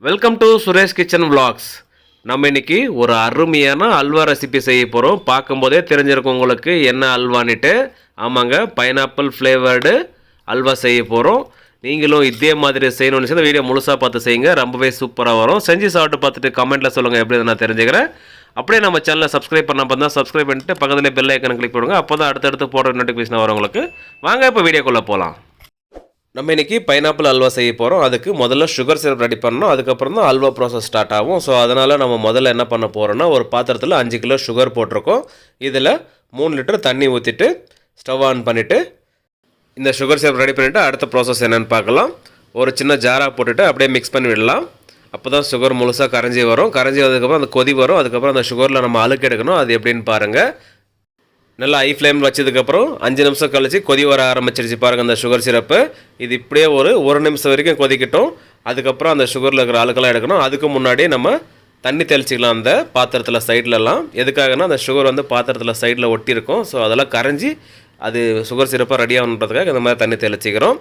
Welcome to Suresh kitchen vlogs. நம்ம இன்னைக்கு ஒரு அருமையான அல்வா ரெசிபி செய்ய போகிறோம். பார்க்கும்போதே தெரிஞ்சிருக்கும் உங்களுக்கு என்ன அல்வானிட்டு. ஆமாங்க, பைனாப்பிள் ஃப்ளேவர்டு அல்வா செய்ய போகிறோம். நீங்களும் இதே மாதிரி செய்யணும்னு சொல்லி வீடியோ முழுசாக பார்த்து செய்யுங்க, ரொம்பவே சூப்பராக வரும். செஞ்சு சாப்பிட்டு பார்த்துட்டு கமெண்ட்டில் சொல்லுங்கள் எப்படி நான் தெரிஞ்சுக்கிறேன். அப்படியே நம்ம சேனலை சப்ஸ்கிரைப் பண்ண பார்த்தா சப்ஸ்கிரைப் பண்ணிட்டு பக்கத்தில் பெல் ஐக்கனை கிளிக் பண்ணுங்கள். அப்போ தான் அடுத்தடுத்து போடுற நோட்டிஃபிகேஷன் வரும் உங்களுக்கு. வாங்க இப்போ வீடியோக்குள்ளே போகலாம். நம்ம இன்றைக்கி பைனாப்பிள் அல்வா செய்ய போகிறோம். அதுக்கு முதல்ல சுகர் சிரப் ரெடி பண்ணணும், அதுக்கப்புறம் தான் அல்வா ப்ராசஸ் ஸ்டார்ட் ஆகும். ஸோ அதனால் நம்ம முதல்ல என்ன பண்ண போகிறோன்னா, ஒரு பாத்திரத்தில் 5 கிலோ சுகர் போட்டிருக்கோம். இதில் 3 லிட்டர் தண்ணி ஊற்றிட்டு ஸ்டவ் ஆன் பண்ணிவிட்டு இந்த சுகர் சிரப் ரெடி பண்ணிவிட்டு அடுத்த ப்ராசஸ் என்னென்னு பார்க்கலாம். ஒரு சின்ன ஜாராக போட்டுட்டு அப்படியே மிக்ஸ் பண்ணி விடலாம். அப்போ தான் சுகர் முழுசாக கரைஞ்சி வரும். கரைஞ்சி வந்ததுக்கப்புறம் அந்த கொதி வரும். அதுக்கப்புறம் அந்த சுகரில் நம்ம அழுக்கு எடுக்கணும். அது எப்படின்னு பாருங்கள். நல்லா ஹை ஃப்ளேம் வச்சதுக்கப்புறம் 5 நிமிஷம் கழிச்சு கொதி வர ஆரம்பிச்சிருச்சு பாருங்கள் அந்த சுகர் சிரப்பு. இது இப்படியே ஒரு நிமிஷம் வரைக்கும் கொதிக்கட்டும். அதுக்கப்புறம் அந்த சுகரில் இருக்கிற அழுக்கெல்லாம் எடுக்கணும். அதுக்கு முன்னாடியே நம்ம தண்ணி தெளிச்சிக்கலாம் அந்த பாத்திரத்தில் சைட்லலாம். எதுக்காகனா அந்த சுகர் வந்து பாத்திரத்தில் சைடில் ஒட்டியிருக்கும். ஸோ அதெல்லாம் கரைஞ்சி அது சுகர் சிரப்பாக ரெடி ஆகணுன்றதுக்காக இந்த மாதிரி தண்ணி தெளிச்சிக்கிறோம்.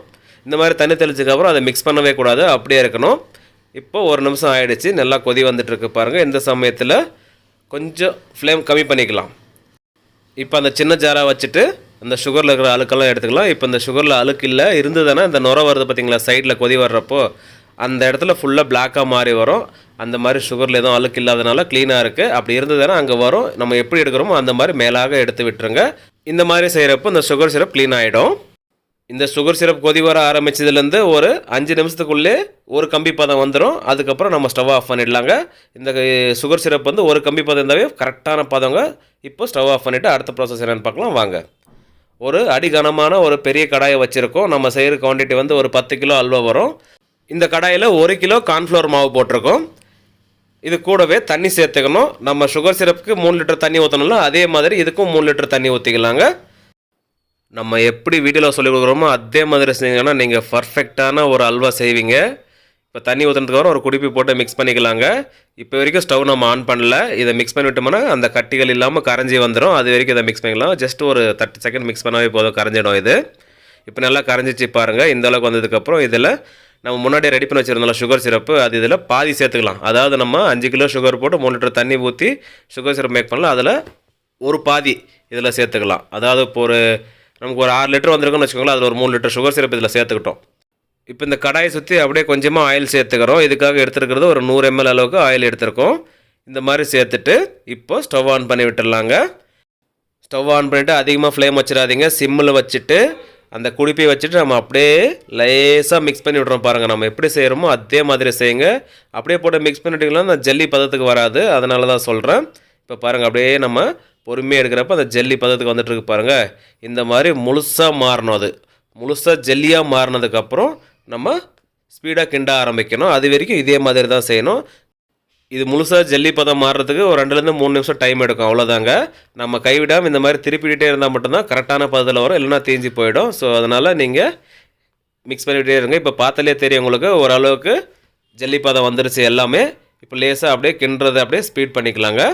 இந்த மாதிரி தண்ணி தெளிச்சதுக்கப்புறம் அதை மிக்ஸ் பண்ணவே கூடாது, அப்படியே இருக்கணும். இப்போ 1 நிமிஷம் ஆகிடுச்சு, நல்லா கொதி வந்துட்டுருக்கு பாருங்கள். இந்த சமயத்தில் கொஞ்சம் ஃப்ளேம் கம்மி பண்ணிக்கலாம். இப்போ அந்த சின்ன ஜாராக வச்சுட்டு அந்த சுகரில் இருக்கிற அழுக்கெல்லாம் எடுத்துக்கலாம். இப்போ இந்த சுகரில் அழுக்கு இல்லை இருந்ததுன்னா இந்த நுர வருது பார்த்திங்களா சைடில் கொதி வர்றப்போ, அந்த இடத்துல ஃபுல்லாக பிளாக்காக மாறி வரும். அந்த மாதிரி சுகரில் எதுவும் அழுக்கு இல்லாதனால க்ளீனாக இருக்குது. அப்படி இருந்ததுன்னா அங்கே வரும். நம்ம எப்படி எடுக்கிறோமோ அந்த மாதிரி மேலாக எடுத்து விட்டுருங்க. இந்த மாதிரி செய்கிறப்போ இந்த சுகர் சிரப் க்ளீன் ஆகிடும். இந்த சுகர் சிரப் கொதி வர ஆரம்பித்ததுலேருந்து ஒரு 5 நிமிஷத்துக்குள்ளே ஒரு கம்பி பதம் வந்துடும். அதுக்கப்புறம் நம்ம ஸ்டவ் ஆஃப் பண்ணிடலாங்க. இந்த சுகர் சிரப் வந்து ஒரு கம்பி பதம் இருந்தாவே கரெக்டான பதங்க. இப்போ ஸ்டவ் ஆஃப் பண்ணிவிட்டு அடுத்த ப்ராசஸ் என்னென்னு பார்க்கலாம் வாங்க. ஒரு அடிகனமான ஒரு பெரிய கடாயை வச்சுருக்கோம். நம்ம செய்கிற குவான்டிட்டி வந்து ஒரு 10 கிலோ அல்வா வரும். இந்த கடாயில் 1 கிலோ கார்ன்ஃப்ளவர் மாவு போட்டிருக்கோம். இது கூடவே தண்ணி சேர்த்துக்கணும். நம்ம சுகர் சிரப்புக்கு 3 லிட்டர் தண்ணி ஊற்றணும்ல, அதே மாதிரி இதுக்கும் 3 லிட்டர் தண்ணி ஊற்றிக்கலாங்க. நம்ம எப்படி வீடியோவில் சொல்லிக் கொடுக்குறோமோ அதே மாதிரி செஞ்சீங்கன்னா நீங்கள் பர்ஃபெக்டான ஒரு அல்வா செய்வீங்க. இப்போ தண்ணி ஊற்றுனதுக்கப்புறம் ஒரு குடிப்பி போட்டு மிக்ஸ் பண்ணிக்கலாங்க. இப்போ வரைக்கும் ஸ்டவ் நம்ம ஆன் பண்ணல. இதை மிக்ஸ் பண்ணி விட்டோம்னா அந்த கட்டிகள் இல்லாமல் கரைஞ்சி வந்துடும். அது வரைக்கும் இதை மிக்ஸ் பண்ணிக்கலாம். ஜஸ்ட் ஒரு 30 செகண்ட் மிக்ஸ் பண்ணாவே போதும், கரைஞ்சிடும் இது. இப்போ நல்லா கரைஞ்சிச்சு பாருங்கள். இந்த அளவுக்கு வந்ததுக்கப்புறம் இதில் நம்ம முன்னாடியே ரெடி பண்ணி வச்சுருந்தோம்ல சுகர் சிரப்பு, அது இதில் பாதி சேர்த்துக்கலாம். அதாவது நம்ம 5 கிலோ சுகர் போட்டு 3 லிட்டர் தண்ணி ஊற்றி சுகர் சிரப் மேக் பண்ணலாம். அதில் ஒரு பாதி இதில் சேர்த்துக்கலாம். அதாவது இப்போ நமக்கு ஒரு 6 லிட்டர் வந்திருக்குன்னு வச்சுக்கோங்களேன். அதில் ஒரு 3 லிட்டர் சுகர் சிரப் இதில் சேர்த்துக்கிட்டோம். இப்போ இந்த கடாயை சுற்றி அப்படியே கொஞ்சமாக ஆயில் சேர்த்துக்கிறோம். இதுக்காக எடுத்துருக்கிறது ஒரு 100 ml அளவுக்கு ஆயில் எடுத்துருக்கோம். இந்த மாதிரி சேர்த்துட்டு இப்போ ஸ்டவ் ஆன் பண்ணி விட்டுடலாங்க. ஸ்டவ் ஆன் பண்ணிவிட்டு அதிகமாக ஃப்ளேம் வச்சிடாதீங்க, சிம்மில் வச்சுட்டு அந்த குடிப்பை வச்சுட்டு நம்ம அப்படியே லேசாக மிக்ஸ் பண்ணி விட்றோம் பாருங்கள். நம்ம எப்படி செய்கிறோமோ அதே மாதிரி செய்யுங்க. அப்படியே போட்டு மிக்ஸ் பண்ணிவிட்டிங்கன்னா அந்த ஜல்லி பதத்துக்கு வராது, அதனால தான் சொல்கிறேன். இப்போ பாருங்கள், அப்படியே நம்ம பொறுமையாக எடுக்கிறப்ப அந்த ஜல்லி பதத்துக்கு வந்துட்டுருக்கு பாருங்கள். இந்த மாதிரி முழுசாக மாறணும். அது முழுசாக ஜல்லியாக மாறினதுக்கப்புறம் நம்ம ஸ்பீடாக கிண்ட ஆரம்பிக்கணும். அது வரைக்கும் இதே மாதிரி தான் செய்யணும். இது முழுசாக ஜல்லி பதம் மாறுறதுக்கு ஒரு 2-3 நிமிஷம் டைம் எடுக்கும், அவ்வளோதாங்க. நம்ம கைவிடாமல் இந்த மாதிரி திருப்பிக்கிட்டே இருந்தால் மட்டும்தான் கரெக்டான பதத்தில் வரும், இல்லைனா தேஞ்சி போயிடும். ஸோ அதனால் நீங்கள் மிக்ஸ் பண்ணிக்கிட்டே இருங்க. இப்போ பார்த்தாலே தெரியும் உங்களுக்கு ஓரளவுக்கு ஜல்லி பதம் வந்துருச்சு எல்லாமே. இப்போ லேசாக அப்படியே கிண்டுறதை அப்படியே ஸ்பீட் பண்ணிக்கலாங்க.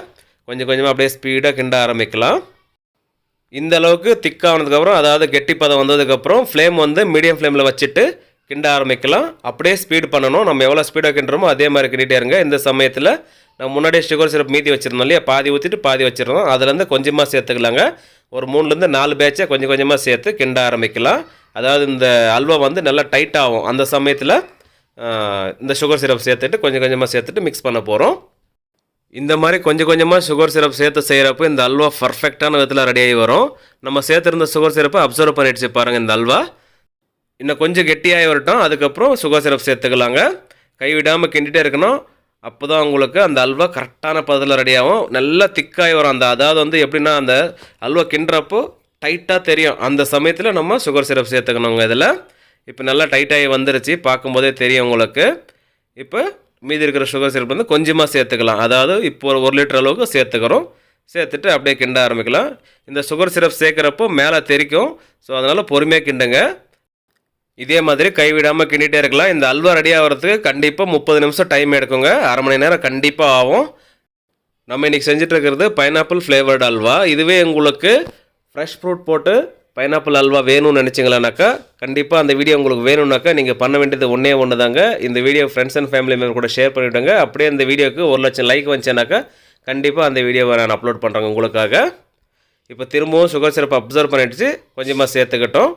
கொஞ்சம் கொஞ்சமாக அப்படியே ஸ்பீடாக கிண்ட ஆரம்பிக்கலாம். இந்த அளவுக்கு திக்கானதுக்கப்புறம், அதாவது கெட்டி பதம் வந்ததுக்கப்புறம் ஃப்ளேம் வந்து மீடியம் ஃப்ளேமில் வச்சுட்டு கிண்ட ஆரம்பிக்கலாம். அப்படியே ஸ்பீட் பண்ணணும். நம்ம எவ்வளோ ஸ்பீடாக கிண்டுறோமோ அதே மாதிரி கிண்டிகிட்டே இருங்க. இந்த சமயத்தில் நம்ம முன்னாடியே சுகர் சிரப் மீதி வச்சுருந்தோம் இல்லையா, பாதி ஊற்றிட்டு பாதி வச்சுருந்தோம். அதுலேருந்து கொஞ்சமாக சேர்த்துக்கலாங்க. ஒரு 3-4 பேட்சை கொஞ்சம் கொஞ்சமாக சேர்த்து கிண்ட ஆரம்பிக்கலாம். அதாவது இந்த அல்வா வந்து நல்லா டைட் ஆகும். அந்த சமயத்தில் இந்த சுகர் சிரப் சேர்த்துட்டு கொஞ்சம் கொஞ்சமாக சேர்த்துட்டு மிக்ஸ் பண்ண போகிறோம். இந்த மாதிரி கொஞ்சம் கொஞ்சமாக சுகர் சிரப் சேர்த்து செய்கிறப்போ இந்த அல்வா பர்ஃபெக்டான விதத்தில் ரெடியாகி வரும். நம்ம சேர்த்துருந்த சுகர் சிரப்பை அப்சர்வ் பண்ணிடுச்சு பாருங்கள் இந்த அல்வா. இன்னும் கொஞ்சம் கெட்டியாகி வரட்டும், அதுக்கப்புறம் சுகர் சிரப் சேர்த்துக்கலாங்க. கைவிடாமல் கிண்டிகிட்டே இருக்கணும். அப்போ தான் உங்களுக்கு அந்த அல்வா கரெக்டான பதத்தில் ரெடியாகும். நல்லா திக்காகி வரும். அதாவது வந்து எப்படின்னா அந்த அல்வா கிண்டுறப்போ டைட்டாக தெரியும். அந்த சமயத்தில் நம்ம சுகர் சிரப் சேர்த்துக்கணுங்க இதில். இப்போ நல்லா டைட்டாகி வந்துருச்சு, பார்க்கும்போதே தெரியும் உங்களுக்கு. இப்போ மீதி இருக்கிற சுகர் சிரப் வந்து கொஞ்சமாக சேர்த்துக்கலாம். அதாவது இப்போ ஒரு 1 லிட்டர் அளவுக்கு சேர்த்துக்கிறோம். சேர்த்துட்டு அப்படியே கிண்ட ஆரம்பிக்கலாம். இந்த சுகர் சிரப் சேர்க்குறப்போ மேலே தெரிக்கும். ஸோ அதனால் பொறுமையாக கிண்டுங்க. இதே மாதிரி கைவிடாமல் கிண்டிகிட்டே இருக்கலாம். இந்த அல்வா ரெடி ஆகிறதுக்கு கண்டிப்பாக 30 நிமிஷம் டைம் எடுக்குங்க. அரை மணி நேரம் கண்டிப்பாக ஆகும். நம்ம இன்றைக்கி செஞ்சிட்ருக்கிறது பைனாப்பிள் ஃப்ளேவர்டு அல்வா. இதுவே உங்களுக்கு ஃப்ரெஷ் ஃப்ரூட் போட்டு பைனாப்பிள் அல்வா வேணும்னு நினச்சிங்களானாக்கா கண்டிப்பாக அந்த வீடியோ உங்களுக்கு வேணும்னாக்கா நீங்கள் பண்ண வேண்டியது ஒன்று தாங்க. இந்த video friends and family member கூட ஷேர் பண்ணிவிடுங்க. அப்படியே இந்த வீடியோக்கு 1,00,000 லைக் வந்துச்சுனாக்கா கண்டிப்பாக அந்த வீடியோவை நான் அப்லோட் பண்ணுறேங்க உங்களுக்காக. இப்போ திரும்பவும் சுகர் சிரப் அப்சர்வ் பண்ணிடுச்சு, கொஞ்சமாக சேர்த்துக்கிட்டோம்.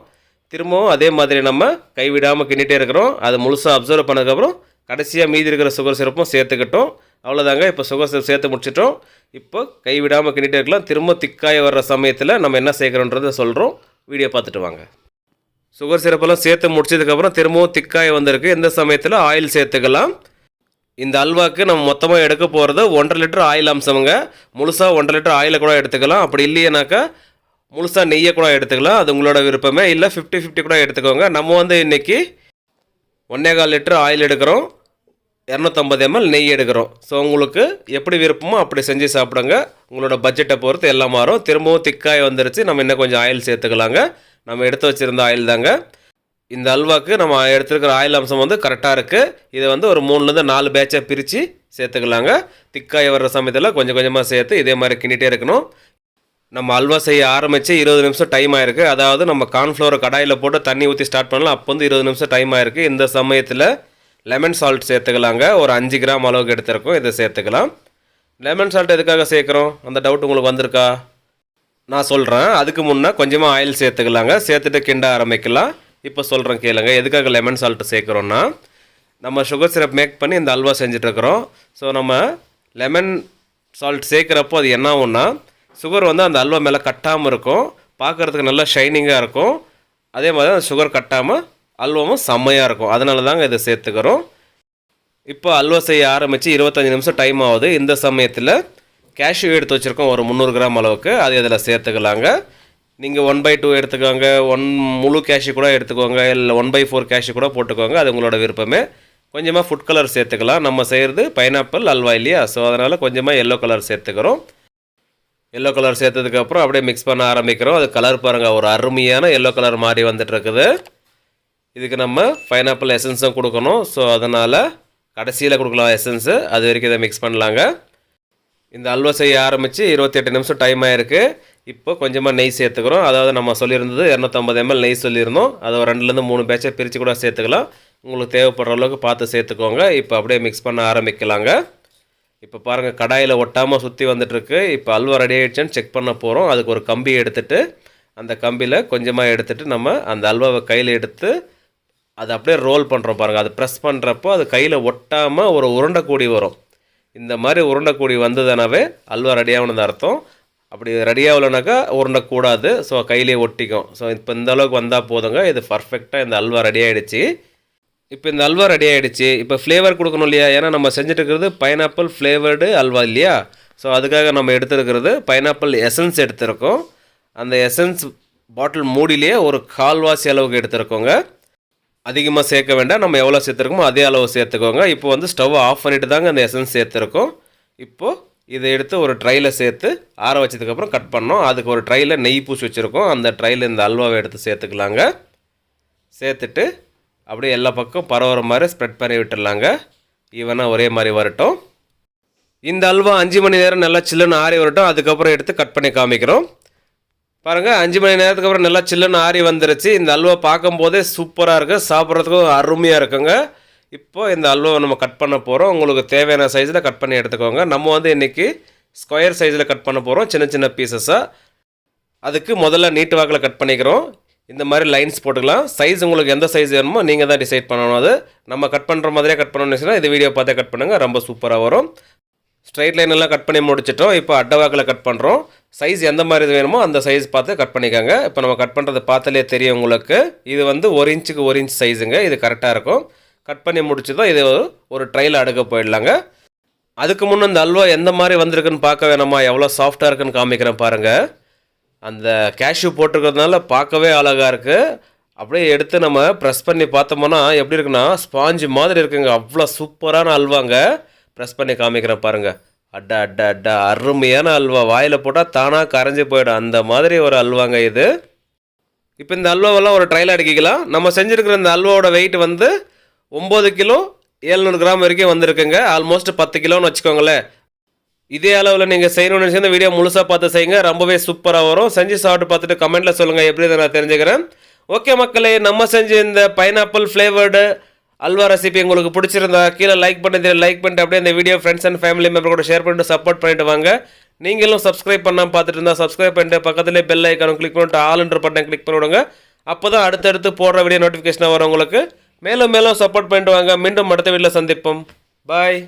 திரும்பவும் அதே மாதிரி நம்ம கைவிடாமல் கிண்டிகிட்டே இருக்கிறோம். அதை முழுசாக அப்சர்வ் பண்ணதுக்கப்புறம் கடைசியாக மீதி இருக்கிற சுகர் சிரப்பும் சேர்த்துக்கிட்டோம். அவ்வளோதாங்க. இப்போ சுகர் சிரப் சேர்த்து முடிச்சிட்டோம். இப்போ கைவிடாமல் கிண்டிகிட்டே இருக்கலாம். திரும்ப திக்காய வர்ற சமயத்தில் நம்ம என்ன சேர்க்குறோன்றதை சொல்கிறோம். வீடியோ பார்த்துட்டு வாங்க. சுகர் சிரப்பெல்லாம் சேர்த்து முடிச்சதுக்கப்புறம் திரும்பவும் திக்காய வந்திருக்கு. இந்த சமயத்தில் ஆயில் சேர்த்துக்கலாம். இந்த அல்வாவுக்கு நம்ம மொத்தமாக எடுக்க போகிறது 1,5 லிட்டர் ஆயில் அம்சமுங்க. முழுசாக 1,5 லிட்டர் ஆயிலை கூட எடுத்துக்கலாம். அப்படி இல்லையனாக்கா முழுசாக நெய்யை கூட எடுத்துக்கலாம். அது உங்களோட விருப்பமே. இல்லை 50-50 கூட எடுத்துக்கோங்க. நம்ம வந்து இன்றைக்கி 1,4 லிட்டர் ஆயில் எடுக்கிறோம், 250 ml நெய் எடுக்கிறோம். ஸோ உங்களுக்கு எப்படி விருப்பமோ அப்படி செஞ்சு சாப்பிடுங்க. உங்களோட பட்ஜெட்டை பொறுத்து எல்லாம் மாறும். திரும்பவும் திக்காய் வந்துருச்சு, நம்ம இன்னும் கொஞ்சம் ஆயில் சேர்த்துக்கலாங்க. நம்ம எடுத்து வச்சுருந்த ஆயில் தாங்க. இந்த அல்வாவுக்கு நம்ம எடுத்துருக்கிற ஆயில் அம்சம் வந்து கரெக்டாக இருக்குது. இதை வந்து ஒரு 3-4 பேட்சாக பிரித்து சேர்த்துக்கலாங்க. திக்காய் வர்ற சமயத்தில் கொஞ்சம் கொஞ்சமாக சேர்த்து இதே மாதிரி கிண்டிகிட்டே இருக்கணும். நம்ம அல்வா செய்ய ஆரம்பித்து 20 நிமிஷம் டைம் ஆகிருக்கு. அதாவது நம்ம கார்ன்ஃப்ளவரை கடாயில் போட்டு தண்ணி ஊற்றி ஸ்டார்ட் பண்ணலாம். அப்போ வந்து 20 நிமிஷம் டைம் ஆகிருக்கு. இந்த சமயத்தில் லெமன் சால்ட் சேர்த்துக்கலாங்க. ஒரு 5 கிராம் அளவுக்கு எடுத்துருக்கோம். இதை சேர்த்துக்கலாம். லெமன் சால்ட் எதுக்காக சேர்க்குறோம் அந்த டவுட் உங்களுக்கு வந்திருக்கா? நான் சொல்கிறேன். அதுக்கு முன்னே கொஞ்சமாக ஆயில் சேர்த்துக்கலாங்க. சேர்த்துட்டு கிண்ட ஆரம்பிக்கலாம். இப்போ சொல்கிறேன் கேளுங்க. எதுக்காக லெமன் சால்ட் சேர்க்குறோன்னா, நம்ம சுகர் சிரப் மேக் பண்ணி இந்த அல்வா செஞ்சிட்ருக்குறோம். ஸோ நம்ம லெமன் சால்ட் சேர்க்குறப்போ அது என்ன ஆகும்னா, சுகர் வந்து அந்த அல்வா மேலே கட்டாமல் இருக்கும், பார்க்குறதுக்கு நல்லா ஷைனிங்காக இருக்கும். அதே மாதிரி அந்த சுகர் கட்டாமல் அல்வாவும் செம்மையாக இருக்கும். அதனால தாங்க இதை சேர்த்துக்கிறோம். இப்போ அல்வா செய்ய ஆரம்பித்து 25 நிமிஷம் டைம் ஆகுது. இந்த சமயத்தில் கேஷ்யூ எடுத்து வச்சுருக்கோம் ஒரு 300 கிராம் அளவுக்கு. அது இதில் சேர்த்துக்கலாங்க. நீங்கள் 1/2 எடுத்துக்கோங்க, முழு கேஷ்யூ கூட எடுத்துக்கோங்க, இல்லை 1/4 கேஷ்யூ கூட போட்டுக்கோங்க. அது உங்களோட விருப்பமே. கொஞ்சமாக ஃபுட் கலர் சேர்த்துக்கலாம். நம்ம செய்கிறது பைனாப்பிள் அல்வா இல்லையா? ஸோ அதனால் கொஞ்சமாக எல்லோ கலர் சேர்த்துக்கிறோம். எல்லோ கலர் சேர்த்ததுக்கப்புறம் அப்படியே மிக்ஸ் பண்ண ஆரம்பிக்கிறோம். அது கலர் பாருங்கள், ஒரு அருமையான எல்லோ கலர் மாதிரி வந்துட்டுருக்குது. இதுக்கு நம்ம பைனாப்பிள் எசன்ஸும் கொடுக்கணும். ஸோ அதனால் கடைசியில் கொடுக்கலாம் எசன்ஸு. அது வரைக்கும் இதை மிக்ஸ் பண்ணலாங்க. இந்த அல்வா செய்ய ஆரம்பித்து 28 நிமிஷம் டைம் ஆகிருக்கு. இப்போ கொஞ்சமாக நெய் சேர்த்துக்கிறோம். அதாவது நம்ம சொல்லியிருந்தது 250 ml நெய் சொல்லியிருந்தோம். அதை ஒரு 2-3 பேட்சாக பிரித்து கூட சேர்த்துக்கலாம். உங்களுக்கு தேவைப்படுற அளவுக்கு பார்த்து சேர்த்துக்கோங்க. இப்போ அப்படியே மிக்ஸ் பண்ண ஆரம்பிக்கலாங்க. இப்போ பாருங்கள், கடாயில் ஒட்டாமல் சுற்றி வந்துட்டுருக்கு. இப்போ அல்வா ரெடி ஆகிடுச்சுன்னு செக் பண்ண போகிறோம். அதுக்கு ஒரு கம்பி எடுத்துகிட்டு அந்த கம்பியில் கொஞ்சமாக எடுத்துகிட்டு நம்ம அந்த அல்வாவை கையில் எடுத்து அதை அப்படியே ரோல் பண்ணுறோம் பாருங்கள். அது ப்ரெஸ் பண்ணுறப்போ அது கையில் ஒட்டாமல் ஒரு உருண்டை கூடி வரும். இந்த மாதிரி உருண்டை கூடி வந்ததுனாவே அல்வா ரெடியாகணுன்னு அர்த்தம். அப்படி ரெடியாகலைனாக்கா உருண்டை கூடாது. ஸோ கையிலே ஒட்டிக்கும். ஸோ இப்போ இந்த அளவுக்கு வந்தால் போதுங்க. இது பர்ஃபெக்டாக இந்த அல்வா ரெடி ஆகிடுச்சு. இப்போ இந்த அல்வா ரெடி ஆகிடுச்சு. இப்போ ஃப்ளேவர் கொடுக்கணும் இல்லையா? ஏன்னா நம்ம செஞ்சுட்டு இருக்கிறது பைனாப்பிள் ஃப்ளேவர்டு அல்வா இல்லையா? ஸோ அதுக்காக நம்ம எடுத்துருக்கிறது பைனாப்பிள் எசன்ஸ் எடுத்துருக்கோம். அந்த எசன்ஸ் பாட்டில் மூடிலேயே ஒரு 1/4 அளவுக்கு எடுத்துருக்கோங்க. அதிகமாக சேர்க்க வேண்டாம். நம்ம எவ்வளோ சேர்த்துருக்கோமோ அதே அளவு சேர்த்துக்கோங்க. இப்போ வந்து ஸ்டவ் ஆஃப் பண்ணிவிட்டு தாங்க அந்த எசன்ஸ் சேர்த்துருக்கோம். இப்போது இதை எடுத்து ஒரு ட்ரையில் சேர்த்து ஆற வச்சதுக்கப்புறம் கட் பண்ணோம். அதுக்கு ஒரு ட்ரையில் நெய் பூசி வச்சுருக்கோம். அந்த ட்ரையில் இந்த அல்வாவை எடுத்து சேர்த்துக்கலாங்க. சேர்த்துட்டு அப்படியே எல்லா பக்கம் பரவுற மாதிரி ஸ்ப்ரெட் பண்ணி விட்டுடலாங்க. ஈவனாக ஒரே மாதிரி வரட்டும். இந்த அல்வா 5 மணி நேரம் நல்லா சில்லுன்னு ஆறி வரட்டும். அதுக்கப்புறம் எடுத்து கட் பண்ணி காமிக்கிறோம். பாருங்கள், 5 மணி நேரத்துக்கு அப்புறம் நல்லா சில்லுன்னு ஆறி வந்துருச்சு. இந்த அல்வா பார்க்கும்போதே சூப்பராக இருக்குது, சாப்பிட்றதுக்கும் அருமையாக இருக்குங்க. இப்போது இந்த அல்வாவை நம்ம கட் பண்ண போகிறோம். உங்களுக்கு தேவையான சைஸில் கட் பண்ணி எடுத்துக்கோங்க. நம்ம வந்து இன்றைக்கி ஸ்கொயர் சைஸில் கட் பண்ண போகிறோம், சின்ன சின்ன பீசஸாக. அதுக்கு முதல்ல நீட்டு வாக்கில் கட் பண்ணிக்கிறோம். இந்த மாதிரி லைன்ஸ் போட்டுக்கலாம். சைஸ் உங்களுக்கு எந்த சைஸ் வேணுமோ நீங்கள் தான் டிசைட் பண்ணணும். அது நம்ம கட் பண்ணுற மாதிரியே கட் பண்ணணும்னு வச்சுன்னா இந்த வீடியோ பார்த்தே கட் பண்ணுங்கள், ரொம்ப சூப்பராக வரும். ஸ்ட்ரைட் லைன் எல்லாம் கட் பண்ணி முடிச்சிட்டோம். இப்போ அட்டவாக்கில் கட் பண்ணுறோம். சைஸ் எந்த மாதிரி வேணுமோ அந்த சைஸ் பார்த்து கட் பண்ணிக்கோங்க. இப்போ நம்ம கட் பண்ணுறது பார்த்தாலே தெரியும் உங்களுக்கு. இது வந்து 1 இன்ச்சுக்கு 1 இன்ச் சைஸுங்க. இது கரெக்டாக இருக்கும். கட் பண்ணி முடிச்சதும் இது ஒரு ட்ரையில் அடுக்க போயிடலாங்க. அதுக்கு முன்னே இந்த அல்வா எந்த மாதிரி வந்திருக்குன்னு பார்க்க வேணாமா? எவ்வளோ சாஃப்டாக இருக்குன்னு காமிக்கிறேன் பாருங்கள். அந்த கேஷ்யூ போட்டிருக்கிறதுனால பார்க்கவே அழகாக இருக்குது. அப்படியே எடுத்து நம்ம ப்ரெஸ் பண்ணி பார்த்தோம்னா எப்படி இருக்குன்னா ஸ்பாஞ்சு மாதிரி இருக்குங்க. அவ்வளோ சூப்பரான அல்வாங்க. ப்ரெஸ் பண்ணி காமிக்கிறேன் பாருங்கள். அட்டா அட்டா அட்டா அருமையான அல்வா. வாயில் போட்டால் தானாக கரைஞ்சி போயிடும், அந்த மாதிரி ஒரு அல்வாங்க இது. இப்போ இந்த அல்வாவெல்லாம் ஒரு ட்ரையில் அடிக்கலாம். நம்ம செஞ்சுருக்கிற இந்த அல்வாவோட வெயிட் வந்து 9 கிலோ 700 கிராம் வரைக்கும் வந்திருக்குங்க. ஆல்மோஸ்ட் 10 கிலோன்னு வச்சுக்கோங்களேன். இதே அளவில் நீங்கள் செய்யணும்னு நினச்சி இந்த வீடியோ முழுசாக பார்த்து செய்யுங்க, ரொம்பவே சூப்பராக வரும். செஞ்சு சாப்பிட்டு பார்த்துட்டு கமெண்ட்டில் சொல்லுங்கள் எப்படி இதை நான் தெரிஞ்சுக்கிறேன். ஓகே மக்களே, நம்ம செஞ்ச இந்த பைனாப்பிள் ஃப்ளேவர்டு அல்வா ரெசிபி உங்களுக்கு பிடிச்சிருந்தா கீழே லைக் பண்ணிட்டு அப்படியே இந்த video friends and family member கூட ஷேர் பண்ணிட்டு சப்போர்ட் பண்ணிட்டு வாங்க. நீங்களும் சப்ஸ்கிரைப் பண்ணாமல் பார்த்துட்டு இருந்தால் சப்ஸ்கிரைப் பண்ணிட்டு பக்கத்துலேயே பெல் ஐக்கானும் கிளிக் பண்ணிட்டு ஆல்ன்ற பட்டன் கிளிக் பண்ணி விடுங்க. அப்போ தான் அடுத்தடுத்து போடுற வீடியோ நோட்டிஃபிகேஷனாக வரும் உங்களுக்கு. மேலும் சப்போர்ட் பண்ணிட்டு வாங்க. மீண்டும் அடுத்த வீடியோவில் சந்திப்போம். பாய்.